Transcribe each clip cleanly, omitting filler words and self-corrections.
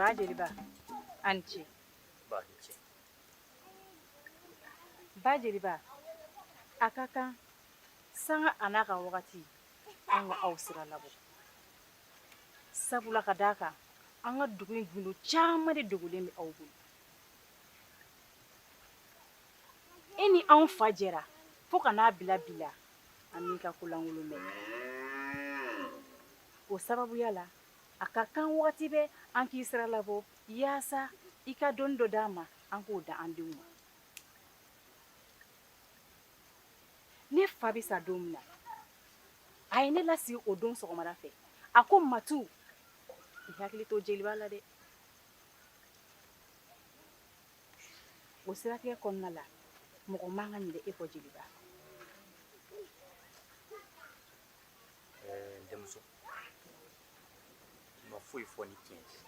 Ba jeliba an ce. Ba ni ce. Ba jeliba a ka kan sanga a n'a ka wagati an ka aw sira labɔ sabula ka d'a kan an ka dugu in gundo caman de dogolen bɛ aw bolo e ni anw fa jɛra fo ka n'a bila bi la an m'i ka kolankolon mɛn o sababuya la a ka kan wagati bɛ an k'i sira labɔ yaasa i ka dɔɔni dɔ d'an ma an k'o da an denw ma ne fa bɛ sa don min na a ye ne lasigi o don sɔgɔmada fɛ a ko Matu i hakili to jeliba la dɛ o siratigɛ kɔnɔna la mɔgɔ man ka ɲinɛ e kɔ jeliba Denmuso ma foyi fɔ ni tiɲɛ tɛ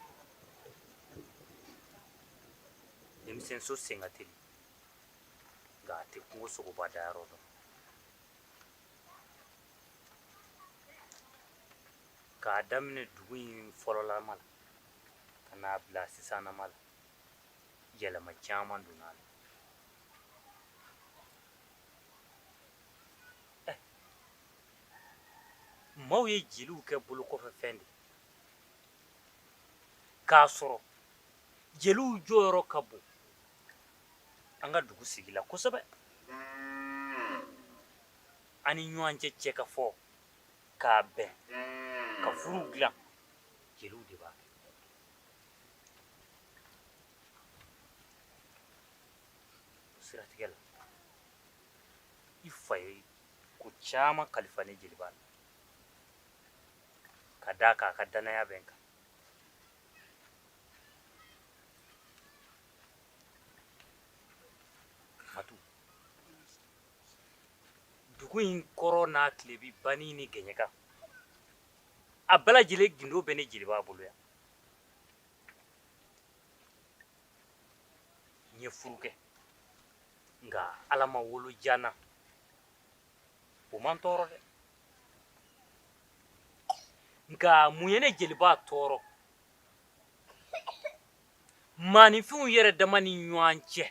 denmisɛnso sen ka teli nka a tɛ kungo sogoba dayɔrɔ dɔn k'a daminɛ dugu in fɔlɔlama la ka n'a bila sisanama la yɛlɛma caman donna a la maaw ye jeliw kɛ bolo kɔfɛ fɛn de k'a sɔrɔ jeliw jɔyɔrɔ ka bon an ka dugu sigi la kosɛbɛ an ni ɲɔgɔn cɛ ka fɔ k'a bɛn ka furu dilan jeliw de b'a kɛ o siratigɛ la i fa ye ko caman kalifa ne jeliba la ka d'a kan a ka danaya bɛ n kan Matu dugu in kɔrɔ n'a tilebi bani ni gɛɲɛka a bɛɛ lajɛlen gindo bɛ ne jeliba bolo yan n ye furu kɛ nka ala ma wolo jana o man tɔɔrɔ dɛ nka mun ye ne jeliba tɔɔrɔ maaninfinw yɛrɛ dama ni ɲɔgɔn cɛ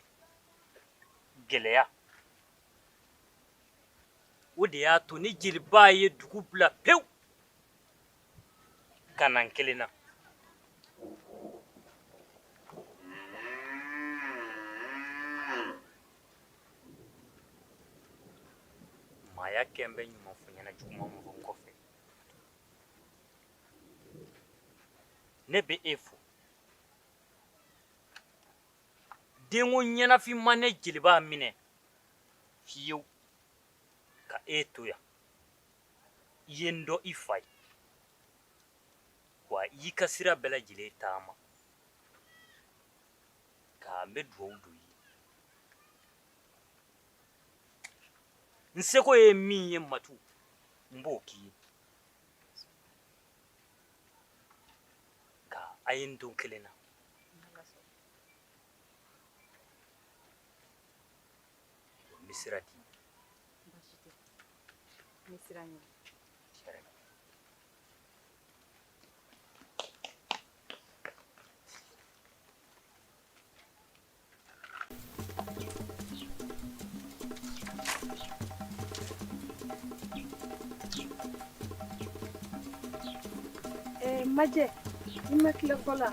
gɛlɛya o de y'a to ne jeliba ye dugu bila pewu ka na n kelen na maaya kɛ n bɛ ɲuman fɔ ɲɛna juguman min fɔ n kɔfɛ ne bɛ e fo denko ɲɛnafin ma ne jeliba minɛ fiyewu ka e to yan i ye n dɔn i fa ye wa i y'i ka sira bɛɛ lajɛlen taama k'a n bɛ dugawu don i ye n seko ye min ye Matu n b'o k'i ye ka a ye n don kelen na n bɛ sira di baasi tɛ n bɛ sira ɲini Majɛ i ma tila fɔlɔ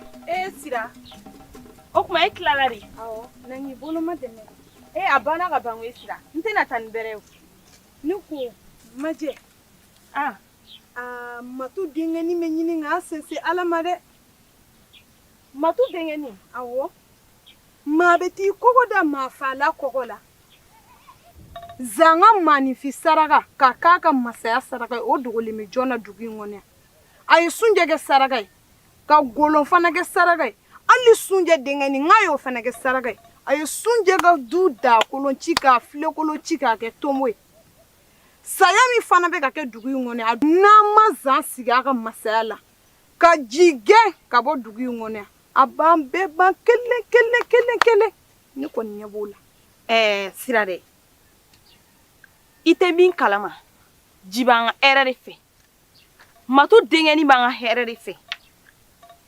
sira o tuma e tilala de awɔ na n y'i bolo ma dɛmɛ a banna ka ban o sira n tɛna taa ni bɛrɛ ye ne ko Majɛ Matu denkɛnin bɛ ɲini k'a sinsin ala ma dɛ Matu denkɛnin awɔ maa bɛ t'i kɔgɔ da maa faala kɔgɔ la zanga maaninfin saraka k'a k'a ka masaya saraka ye o dogolen bɛ jɔn na dugu in kɔnɔ yan a ye sunjɛ kɛ saraka ye ka golon fana kɛ saraka ye hali sunjɛ denkɛnin n k'a y'o fana kɛ saraka ye a ye sunjɛ ka du dakolon ci k'a filekolon ci k'a kɛ tonbo ye saya min fana bɛ ka kɛ dugu in kɔnɔ yan n'an ma zan sigi a ka masaya la ka ji gɛn ka bɔ dugu in kɔnɔ yan a b'an bɛɛ ban kelen kelen kelen kelen ne kɔni ɲɛ b'o la sira dɛ i tɛ min kalama ji b'an ka hɛrɛ de fɛ Matu denkɛnin b'an ka hɛrɛ de fɛ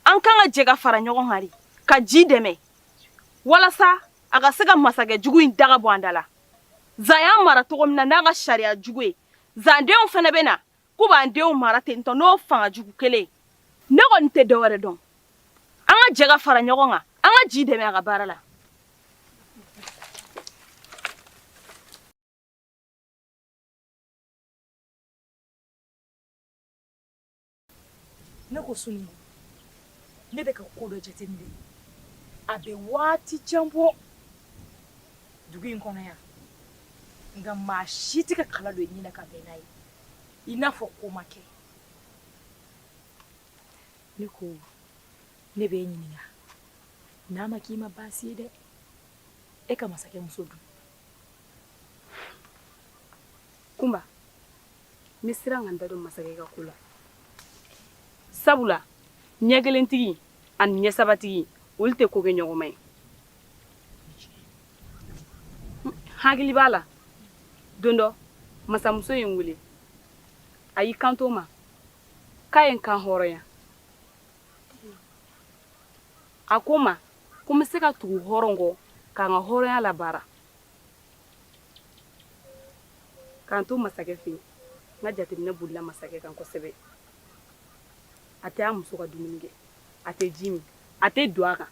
an kan ka jɛ ka fara ɲɔgɔn kan de ka ji dɛmɛ walasa a ka se ka masakɛ jugu in daga bɔ an da la. Zan y'an mara cogo min na n'a ka sariya jugu ye, zandenw fana bɛ na k'u b'an denw mara ten tɔ n'o fanga jugu kelen. Ne kɔni tɛ dɔwɛrɛ dɔn. An ka jɛ ka fara ɲɔgɔn kan, an ka ji dɛmɛ a ka baara la. Ne ko Sunu, ne bɛ ka ko dɔ jateminɛ. A bɛ waati jan bɔ dugu in kɔnɔ yan. Nka maa si tɛ ka kala don ɲinɛ ka bɛn n'a ye. I n'a fɔ ko ma kɛ. Ne ko ne bɛ ɲininka. N'a ma k'i ma baasi ye dɛ. E ka masakɛ muso dun. Kumba, n bɛ siran ka n da don masakɛ ka ko la. Sabula, ɲɛ kelentigi ani ɲɛ sabatigi olu tɛ ko kɛ ɲɔgɔn ye. Hakili b'a la. Don dɔ, masamuso ye n wele. A y'i kanto n ma k'a ye n kan hɔrɔnya. A ko n ma ko n bɛ se ka tugu hɔrɔn kɔ k'an ka hɔrɔnya labaara. K'an to masakɛ fɛ yen, n ka jateminɛ bolila masakɛ kan kosɛbɛ. A tɛ a muso ka dumuni kɛ, a tɛ ji min, a tɛ don a kan,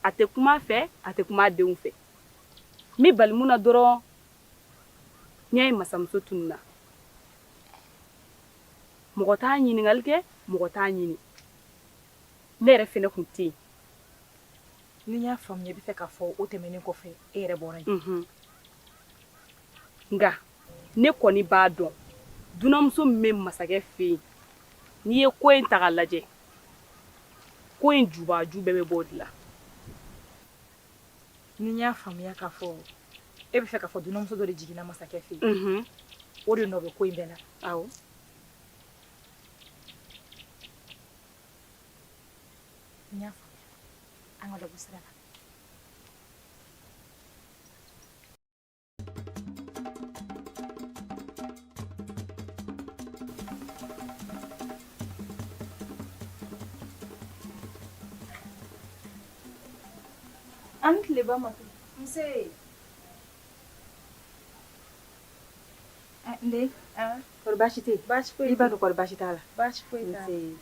a tɛ kuma a fɛ, a tɛ kuma a denw fɛ. N bɛ bali mun na dɔrɔn n y'a ye masamuso tununna. Mɔgɔ t'a ɲininkali kɛ, mɔgɔ t'a ɲini. Ne yɛrɛ fɛnɛ kun tɛ yen. Ni n y'a faamuya i bɛ fɛ k'a fɔ o tɛmɛnen kɔfɛ e yɛrɛ bɔra yen. Nka ne kɔni b'a dɔn dunanmuso min bɛ masakɛ fɛ yen, n'i ye ko in ta k'a lajɛ, ko in jubaju bɛɛ bɛ bɔ o de la. Ni n y'a faamuya k'a fɔ e bɛ fɛ k'a fɔ dunanmuso dɔ de jiginna masakɛ fɛ yen. O de nɔ bɛ ko in bɛɛ la. Awɔ. N y'a faamuya. An ka dɔ bɔ sira la. An tile ba ma to. Nse. Nde. Kɔri baasi tɛ yen? Baasi foyi I b'a dɔn kɔri baasi t'a la? Baasi foyi t'a la. Nse.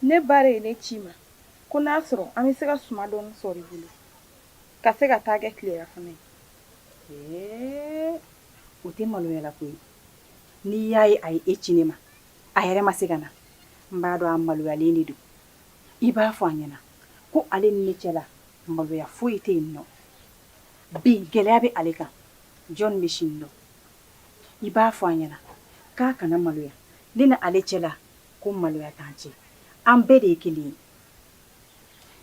Ne ba de ye ne ci ma ko n'a sɔrɔ an bɛ se ka suma dɔɔni sɔrɔ i bolo ka se ka taa kɛ tileya fana ye. O tɛ maloya la koyi. N'i y'a ye a ye e ci ne ma, a yɛrɛ ma se ka na, n b'a dɔn a maloyalen de don. I b'a fɔ a ɲɛna ko ale ni ne cɛla maloya foyi tɛ yen nɔ. Bi gɛlɛya bɛ ale kan, jɔn bɛ sini dɔn. I b'a fɔ a ɲɛna k'a kana maloya. Ne ni ale cɛla ko maloya t'an cɛ. An bɛɛ de ye kelen ye.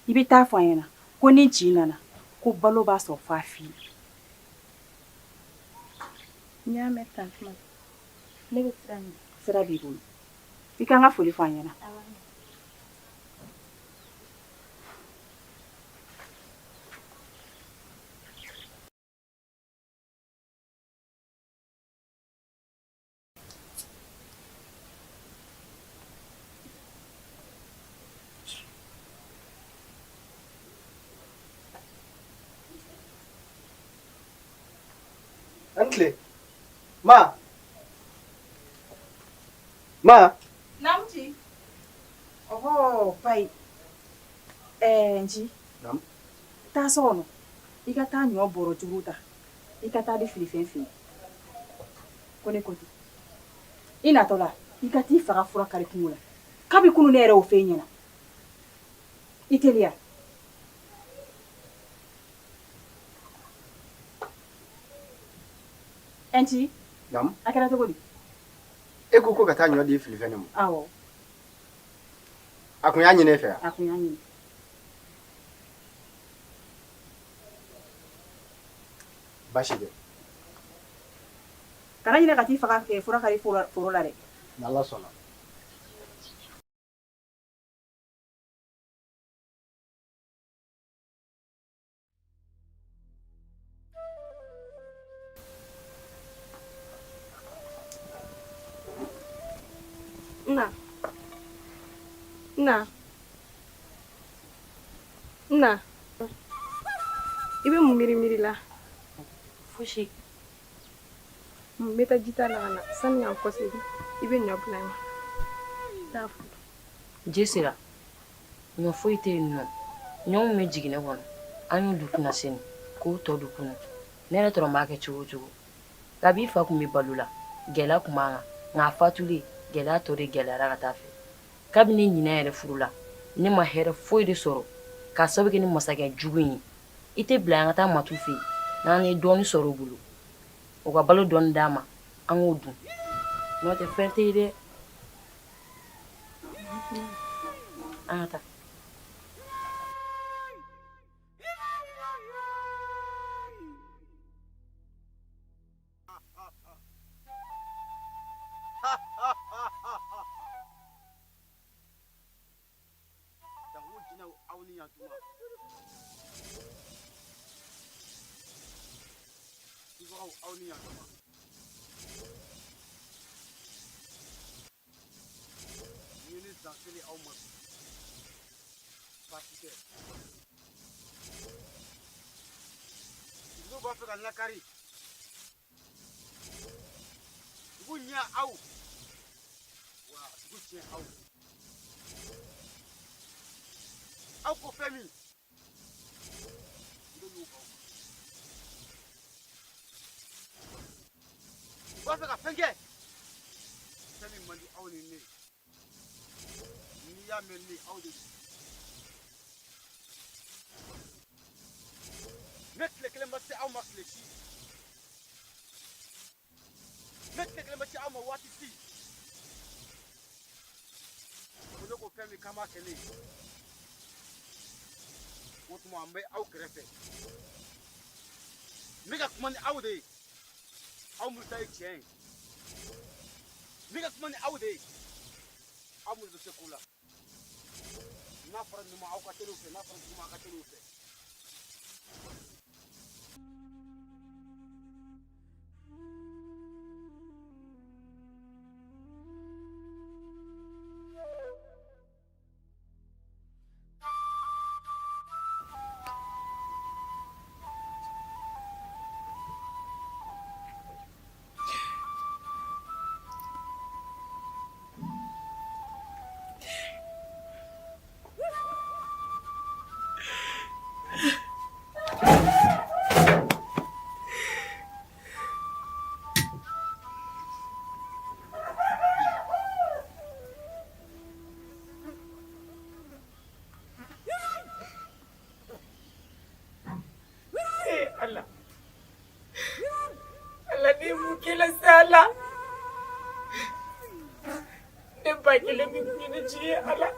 I bɛ taa fɔ a ɲɛna ko ni ci nana ko balo b'a sɔrɔ f'a f'i ye. N y'a mɛn tantuma. Ne bɛ sira ɲɛ. Sira b'i bolo. I kan ka foli fɔ a ɲɛna. Antle. Ma. Ma. Namci. Oh, pai. Nci. Nam. Taa so kɔnɔ. I ka taa ɲɔ bɔrɔ juru ta. I ka taa di filifɛn fɛ yen. Ko ne ko ten. I natɔ la, I ka t'i faga fura kari kungo la. Kabi kunu ne yɛrɛ y'o f'e ɲɛna. I teliya. Nci. Nam. A kɛra cogo di? E ko ka taa ɲɔ di filifɛn ne ma. Awɔ. A kun y'a ɲini e fɛ yan. A kun y'a ɲini. Baasi tɛ. Kana ɲinɛ ka t'i faga fura kari foro la dɛ. N'Ala sɔnna. Na. Na. Ibe mun miri la. Fosi. Mbeta jita la kana. Sani an kose ibe nyobla ma. Tafu. Jesira. Nyo foyi te no. Nyo me jigine wono. Anyo dukuna seni. Ko to dukuna. Nere toro ma ke chugo. Gabi fa ku mi balula. Gela kuma nga fatuli gela to de gela ra ta fe. Kabini nyina yere furula. Ni ma here foyi de soro. Ka sabe ke ni masake jugu yi. Ite bla nga ta matu fe. Na ni doni soro bulu. O ka balo don dama. An odu. No te ferte ide. Ata. Nakari. Gunya au. Wa gunya au. Au ko femi. Wa fa ka fenge. Femi mandi au ni ne. Ni ya men ni au de. Mettre que les matchs à ma cléchi. Mettre que les matchs à ma watisi. On ne peut faire mes camarades. On te m'a mis au greffe. Mais comment out de? Au moustache tien. Mais comment out de? Au moustache coula. Na fara numa au katelo fe, na fara numa katelo fe. Kila sala ne bakile mi kuni ji ala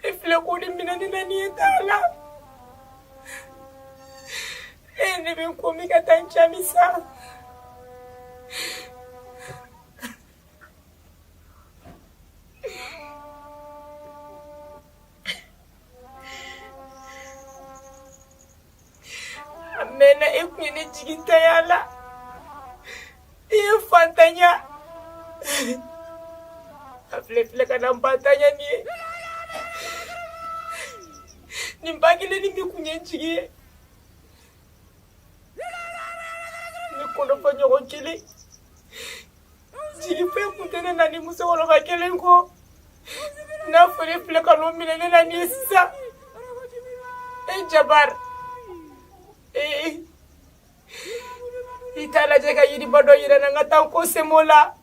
ifle ko ni minani nani tala ne bin ko mi ka tancha misa amena ikuni jiginta yala Fantanya afle kana mpatanya ni mbagile ni mikunye njigi ni kono fanyo kokili jigi fe kuntene nani muso wala bakele ngo na fle kana minene nani sisa jabar itala jeka yidi bado yira na ngata ko semola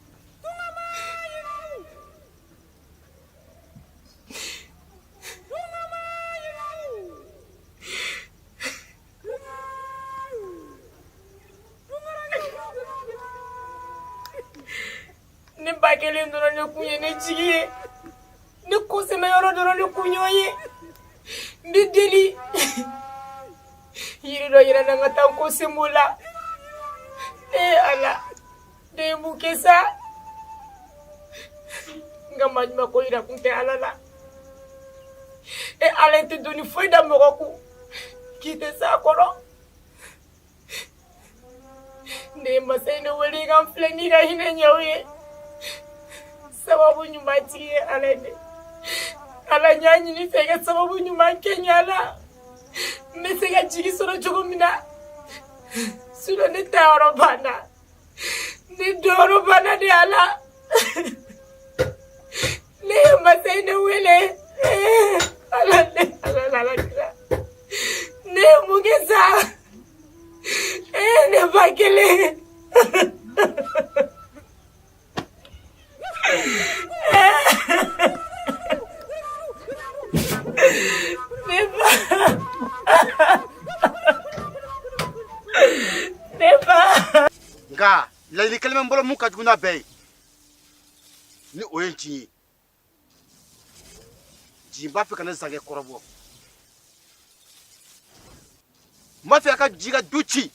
ne bagele ndoro ne kunye ne jigi ne ko se mayoro ndoro ne kunyoyi mbideli yiri do yira na ngata ko semola ala de mukesa ngamajma ko ira kunte alala ala te doni foi da moroku kite sa koro ne masene wali ngam fleni ga hine nyawe sababu nyumati ala de ala ɲaɲini fɛ ka sababu ɲuman kɛ ɲa la n bɛ se ka jigi sɔrɔ cogo min na sinon ne tayɔrɔ banna ne dɔyɔrɔ banna de ala ne ye masa in ne wele ala kira ne ye mun kɛ sa ne ba kelen Nga layili kelime mbolo mun ka jugu n'a bɛɛ ye ni o ye nci ye nci b'a fɛ ka ne zangɛ kɔrɔbɔ n b'a fɛ a ka ji ka du ci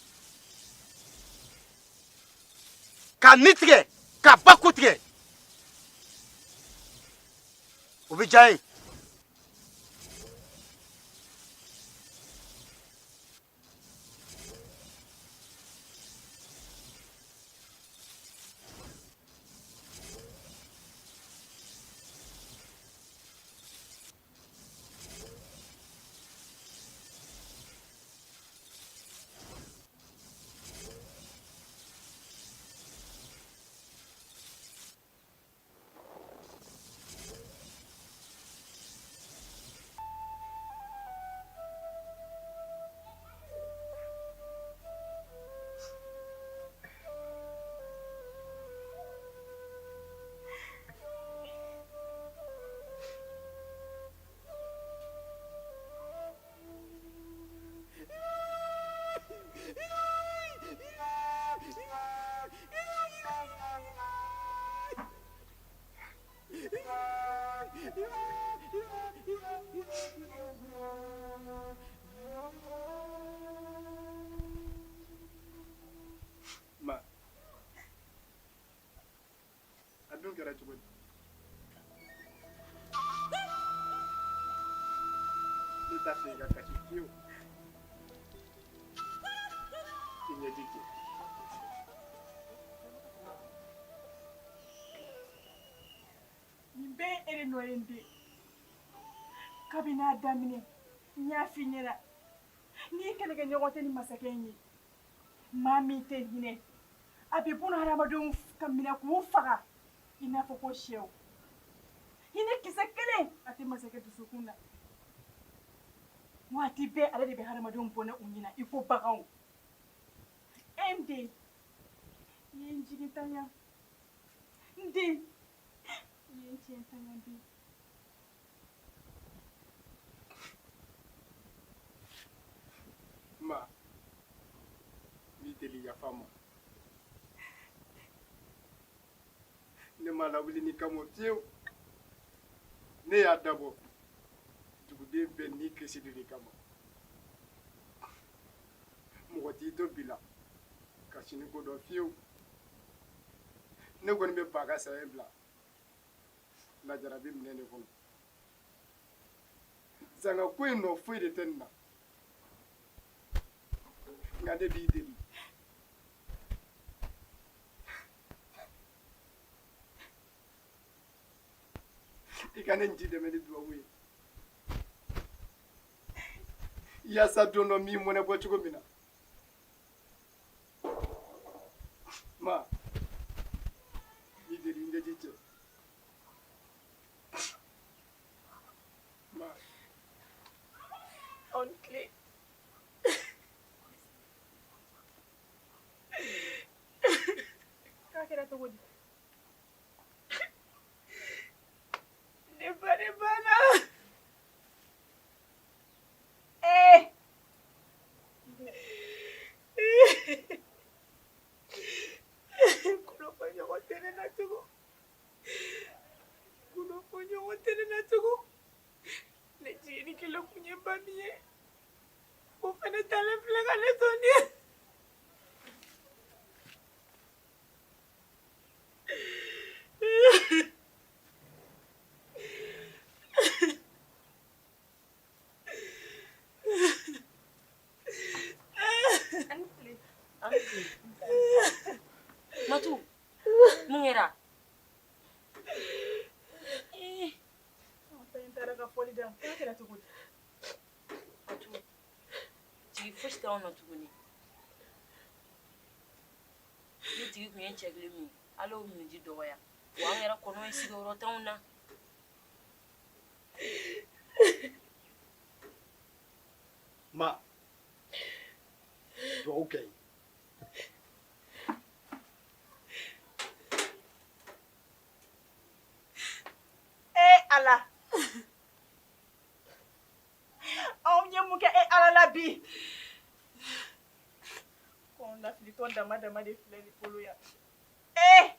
k'a ni tigɛ k'a ba ku tigɛ o bɛ diya n ye Ma, a dun kɛra cogo di? Ne t'a fɛ i ka kasi fiyewu. I ɲɛji kɛ. nin bɛɛ ye e de nɔ ye n den kabini a daminɛ n y'a f'i ɲɛna n'i kɛlɛkɛɲɔgɔn tɛ ni masakɛ in ye maa min tɛ hinɛ a bɛ buna hadamadenw ka minɛ k'u faga i n'a fɔ ko sɛw hinɛ kisɛ kelen a tɛ masakɛ dusukun na waati bɛɛ ale de bɛ hadamadenw bɔnɛ u ɲɛna i ko baganw n den i ye n jigi tanya n den i ye n tiɲɛ tanya n den Ma, n'i deli yafa ma. Ne ma lawuli ni kama fiyewu. Ne y'a dabɔ duguden bɛɛ n'i kisi de kama. Mɔgɔ t'i to bi la ka sini ko dɔn fiyewu. Ne kɔni bɛ ba ka saya bila lajarabi minɛ de kɔnɔ. Zanga ko in nɔ foyi de tɛ nin na. Nka ne b'i deli. I ka ne nci dɛmɛ ni duwawu ye. Yaasa don dɔ min mɔnɛ bɔ cogo min na. Ma, i deli n ɲɛji cɛ. Ma. on tile k'a kɛra cogo di ne banna kunnafoniɲɔgɔn tɛ ne na cogo ne jigini kelen kun ye ba min ye o fana talen filɛ ka ne to ni Matu, mun kɛra? Fɛn taara ka t'anw na tuguni ni tigi kun ye cɛ kelen min ala y'o miniji dɔgɔya wa an yɛrɛ kɔnɔ ye sigiyɔrɔ t'anw na ma dugawu kɛ ye ala aw ɲɛ mun kɛ ala la bi kɔn lafilitɔ dama dama de filɛ ni bolo yan ne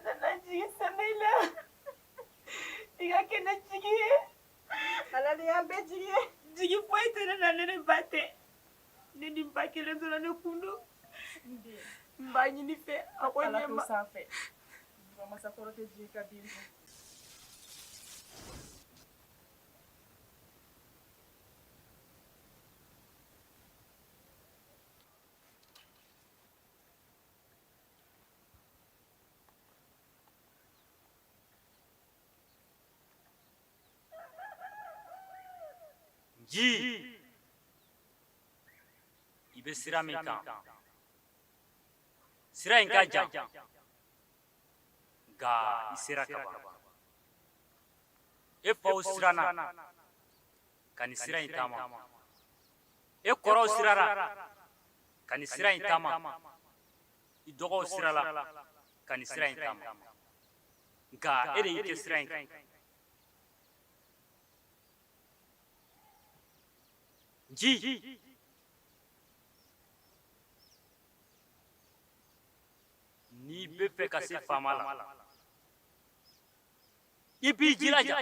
nana jigin sɛnɛ la i ka kɛ ne jigi ye ala de y'an bɛɛ jigi ye jigi foyi tɛ ne na ne ni ba tɛ ne ni ba kelen dɔrɔn ne kun don n b'a ɲini fɛ a ko ɲɛma sanfɛ masakɔrɔ tɛ jigi ka bin ji i bɛ sira min kan sira in ka jan nka i sera ka ban e faw siranna ka nin sira in taama e kɔrɔw sirara ka nin sira in taama i dɔgɔw sirala ka nin sira in taama nka e de y'i kɛ sira in kan ji n'i bɛ fɛ ka se faama la i b'i jilaja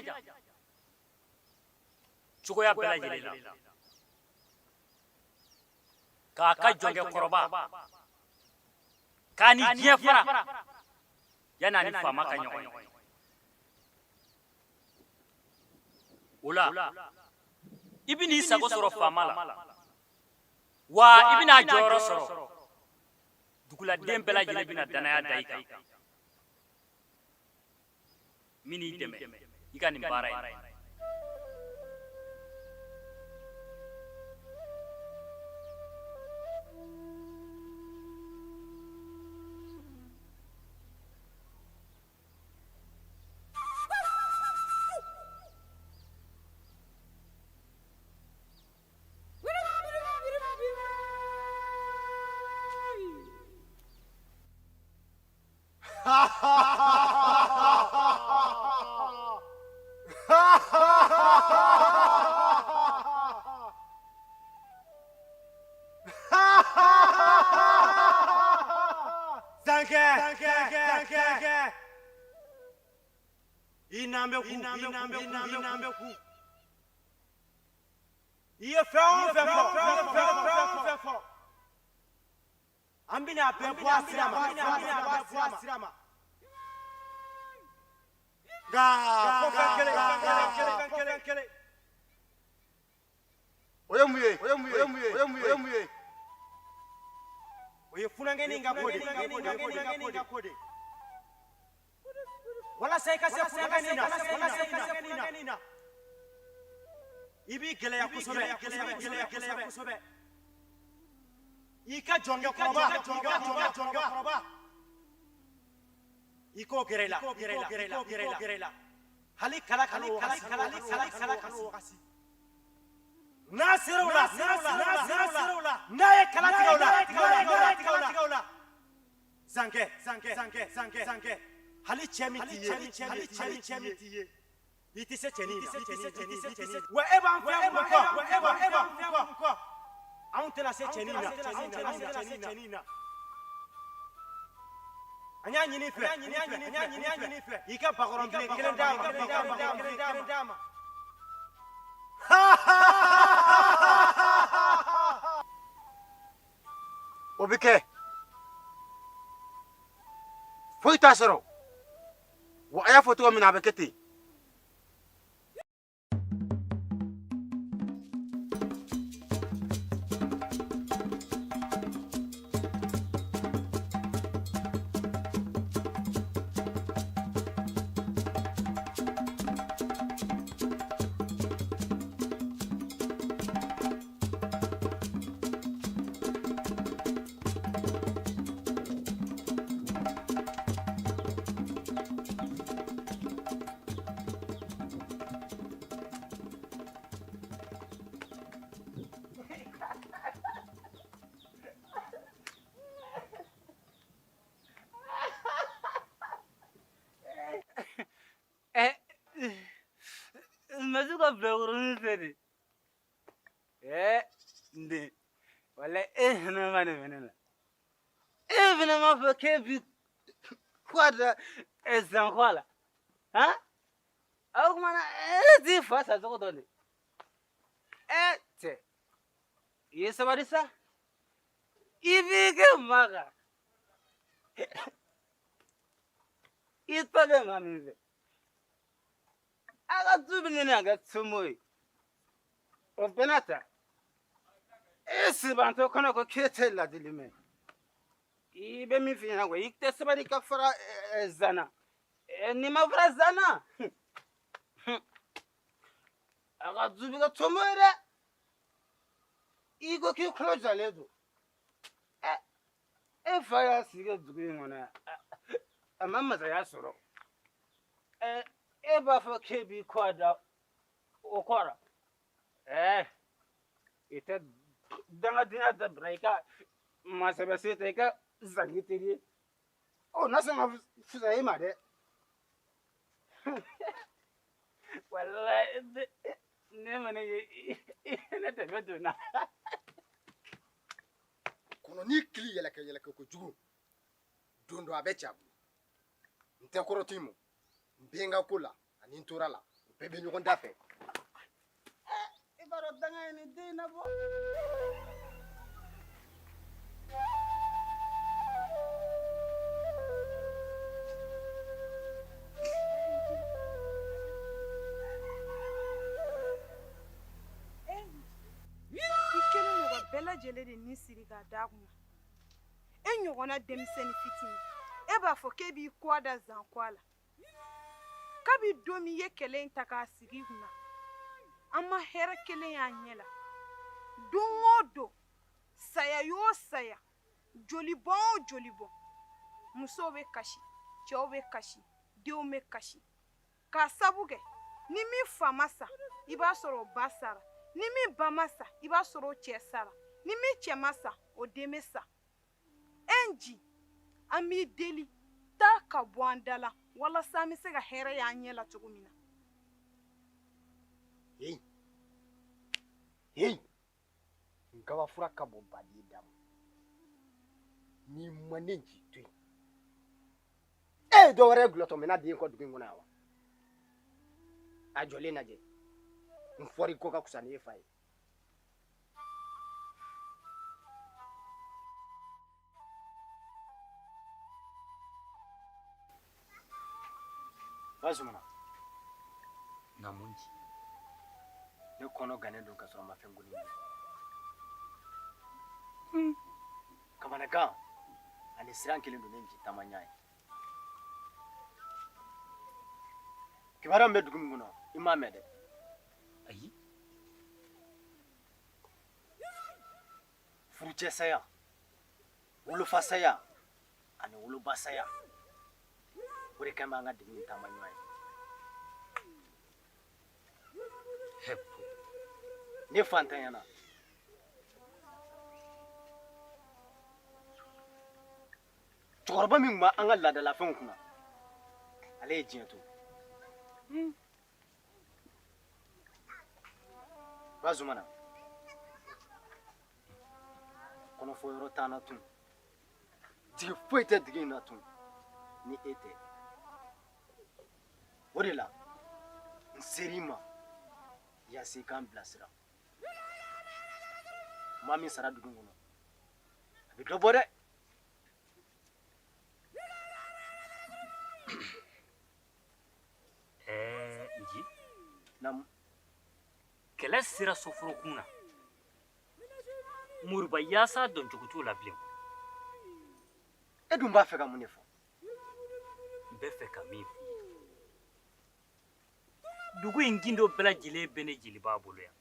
cogoya bɛɛ lajɛlen la k'a ka jɔnkɛ kɔrɔba k'a ni diɲɛ fara yan'a ni faama ka ɲɔgɔn ye o la i bɛ n'i sago sɔrɔ faama la wa i bɛna jɔyɔrɔ sɔrɔ duguladen bɛɛ lajɛlen bɛna danaya da i kan min n'i dɛmɛ i ka nin baara in Ye fɛn o fɛn fɔ an bɛna bɛɛ bɔ a sira ma nka fɛn kelen o ye mun ye o ye funankɛnin ka ko de walasa i ka se funankɛnin na i b'i gɛlɛya kosɛbɛ i ka jɔnkɛ kɔrɔba i k'o gɛrɛ i la hali kala kan'o wagasi n'a sera o la n'a ye kala tigɛ o la zankɛ hali cɛ min t'i ye i tɛ se cɛnin na wa e b'an fɛ mun kɔ anw tɛna se cɛnin na an y'a ɲini i fɛ i ka bakɔrɔn bilen kelen d'a ma o bɛ kɛ foyi t'a sɔrɔ wa a y'a fɔ cogo min na a bɛ kɛ ten. m'a fait que quoi de quoi là? Hein? Alors comment dit face à ce donné? Eh, il se va ça? Il vit que maga. Il peut bien m'amuser. Aga tu bien aga tsumoi. O penata. Esse banto kono ko kete la dilime. Ibe mi fina go ikte sabari ka fara zana. Ni ma fara zana. Aga tu bi ka tsumoi. Igo ki close aledo. If I ask you to be on a mamma's asoro. Ever for KB quadra or quarter. It had done a dinner the breaker. Must have a seat taker, Zagitty. Oh, nothing of say, mother. Well, never do not. Kono ni kili yɛlɛkɛ ko jugu don dɔ a bɛ ca n tɛ kɔrɔtɔ mu n bɛ n ka ko la ani n tora la u bɛɛ bɛ ɲɔgɔn da fɛ. I b'a dɔn danga ye nin den na bɔ. Bella jele de ni siri ga daguna e nyogona demiseni fitini e ba fo ke bi kwada zan kwala kabi domi ye kelen ta ka sigi kuna amma hera kelen ya nyela dungodo saya yo saya joli bon muso be kashi cɛw be kashi denw be kashi ka sabuge ni mi famasa i b'a sɔrɔ ba sara ni mi ba masa i b'a sɔrɔ cɛ sara ni mi cɛ masa o den bɛ sa enji an b'i deli taa ka bɔ an da la walasa an bɛ se ka hɛrɛ y'an ɲɛ la cogo min na. Hey, n kaba fura ka bɔ baden da ma ni ma ne ji to yen e dɔ wɛrɛ gulɔtɔ mɛ n'a den kɔ dugu in kɔnɔ yan wa a jɔlen lajɛ n fɔri ko ka kusa ni e fa ye. Bazumana na mun ji ne kɔnɔ gannen don ka sɔrɔ ma fɛn goni kamanagan ani siran kelen don ne ji tamanya ye kibaruya min bɛ dugu min kɔnɔ i m'a mɛn dɛ. ayi furucɛ saya wolofa saya ani woloba saya o de kan b'an ka dugu in taama ɲɔgɔn ye. ne fantanyana cɛkɔrɔba min b'a an ka laadalafɛnw kunna ale ye diɲɛ to. Bazumana kɔnɔfɔ yɔrɔ t'an na tun digi foyi tɛ digi in na tun ni e tɛ o de la n ser'i ma yaasa i k'an bilasira maa min sara dugu kɔnɔ a bɛ dɔ bɔ dɛ. nji Namu kɛlɛ sera soforokun na moriba yaasa dɔncogo t'o la bilen. e dun b'a fɛ ka mun de fɔ. n bɛ fɛ ka min f'i ye dugu in gindo bɛɛ lajɛlen bɛ ne jeli b'a bolo yan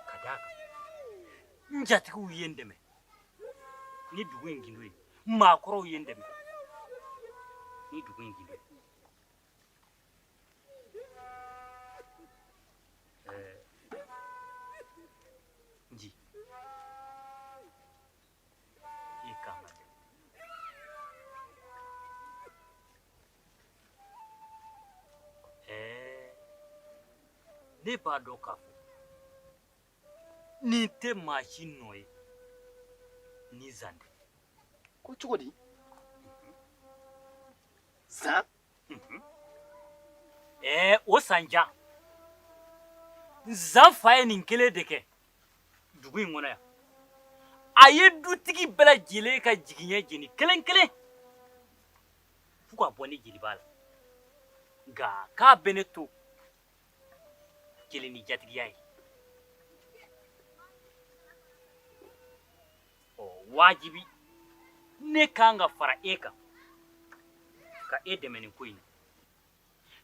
ka d'a kan n jatigiw ye n dɛmɛ ni dugu in gindo ye maakɔrɔw ye n dɛmɛ ni dugu in gindo ye. nji i kan ka dɛ ne b'a dɔn k'a fɔ nin tɛ maa si nɔ ye ni zan tɛ ko cogo di san o sanja nzan fa ye nin kelen de kɛ dugu in kɔnɔ yan a ye dutigi bɛɛ lajɛlen ka jigiɲɛ jeni kelen kelen fo ka bɔ ni jeliba la nka k'a bɛ ne to kelen ni jatigiya ye wajibi ne kan ka fara e kan ka e dɛmɛ nin ko in na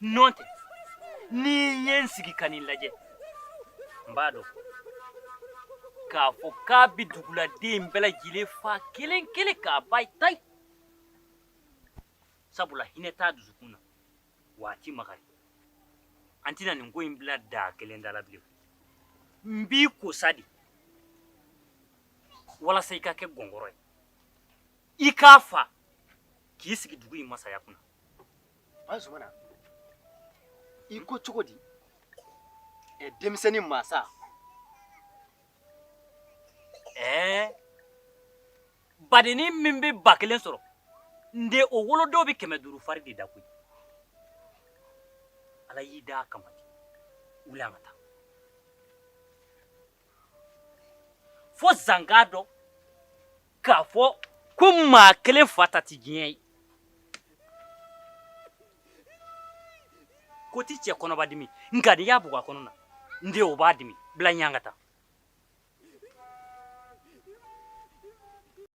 nɔn tɛ n'i ye n sigi ka nin lajɛ n b'a dɔn k'a fɔ k'a bi duguladen bɛɛ lajɛlen fa kelen kelen k'a ba tayi sabula hinɛ t'a dusukun na wa a ti magari an tɛna nin ko in bila daa kelen da la bilen n b'i kosa de walasa i ka kɛ gɔngɔrɔ ye i k'a fa k'i sigi dugu in masaya kunna ba zumana i ko cogo di denmisɛnnin masa badennin min bɛ 1000 sɔrɔ n de o wolodenw bɛ 500 fari de da koyi ala y'i da a kama de wuli an ka taa fo zanga dɔ k'a fɔ ko maa kelen fa ta ti diɲɛ ye ko ti cɛ kɔnɔba dimi nka n'i y'a bugɔ a kɔnɔ na n de o b'a dimi bila n ɲɛ an ka taa